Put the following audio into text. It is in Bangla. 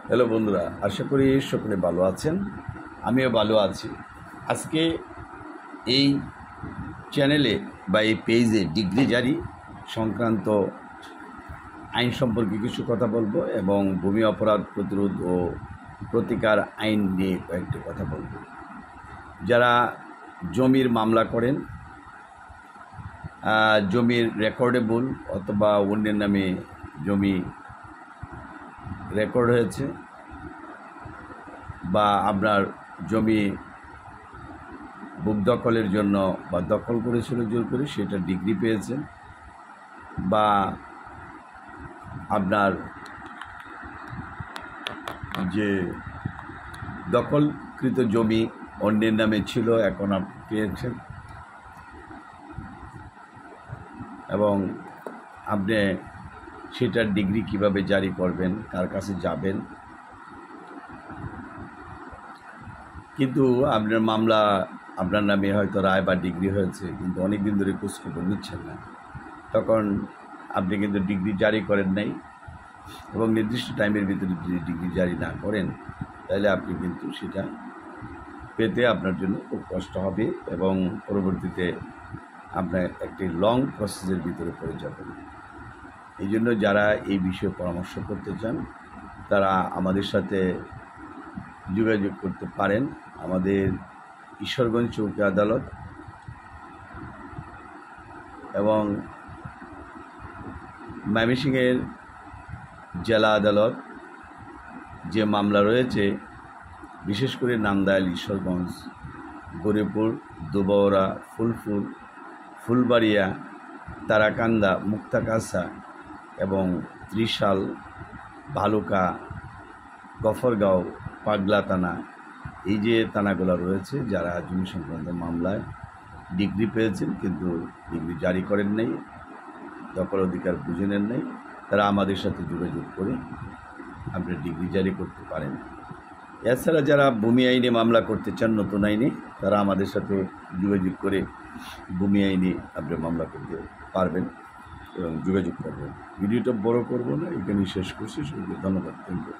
হ্যালো বন্ধুরা, আশা করি সকলে ভালো আছেন। আমিও ভালো আছি। আজকে এই চ্যানেলে বা এই পেজে ডিগ্রি জারি সংক্রান্ত আইন সম্পর্কে কিছু কথা বলবো এবং ভূমি অপরাধ প্রতিরোধ ও প্রতিকার আইন নিয়ে কয়েকটি কথা বলবো। যারা জমির মামলা করেন, জমির রেকর্ডেবল অথবা অন্যের নামে জমি রেকর্ড হয়েছে বা আপনার জমি বুক দখলের জন্য বা দখল করেছিল জোর করে সেটা ডিগ্রি পেয়েছেন, বা আপনার যে দখলকৃত জমি অন্যের নামে ছিল এখন আপনি পেয়েছেন, এবং আপনি সেটার ডিগ্রি কিভাবে জারি করবেন, কার কাছে যাবেন। কিন্তু আপনার মামলা আপনার নামে হয়তো রায় বা ডিগ্রি হয়েছে, কিন্তু অনেক দিন ধরে খোঁজখবর নিচ্ছেন না, তখন আপনি কিন্তু ডিগ্রি জারি করেন নাই, এবং নির্দিষ্ট টাইমের ভিতরে যদি ডিগ্রি জারি না করেন তাহলে আপনি কিন্তু সেটা পেতে আপনার জন্য খুব কষ্ট হবে এবং পরবর্তীতে আপনার একটি লং প্রসেসের ভিতরে পড়ে যাবেন। এই জন্য যারা এই বিষয়ে পরামর্শ করতে চান তারা আমাদের সাথে যোগাযোগ করতে পারেন। আমাদের ঈশ্বরগঞ্জ চৌকি আদালত এবং ময়মনসিংহের জেলা আদালত যে মামলা রয়েছে, বিশেষ করে নান্দাইল, ঈশ্বরগঞ্জ, গরিপুর, দুবৌরা, ফুলপুর, ফুলবাড়িয়া, তারাকান্দা, মুক্তাগাছা এবং ত্রিশাল, ভালুকা, গফরগাঁও, পাগলা থানা, এই যে থানাগুলো রয়েছে, যারা জমি সংক্রান্ত মামলায় ডিগ্রি পেয়েছেন কিন্তু ডিগ্রি জারি করেন নাই, দখল অধিকার বুঝে নেন নাই, তারা আমাদের সাথে যোগাযোগ করে আপনি ডিগ্রি জারি করতে পারেন। এছাড়া যারা ভূমি আইনে মামলা করতে চান, নতুন আইনে, তারা আমাদের সাথে যোগাযোগ করে ভূমি আইনে আপনি মামলা করতে পারবেন এবং যোগাযোগ করবেন। ভিডিওটা বড় করব না, এখানেই শেষ করছি। সবাইকে ধন্যবাদ। Thank you.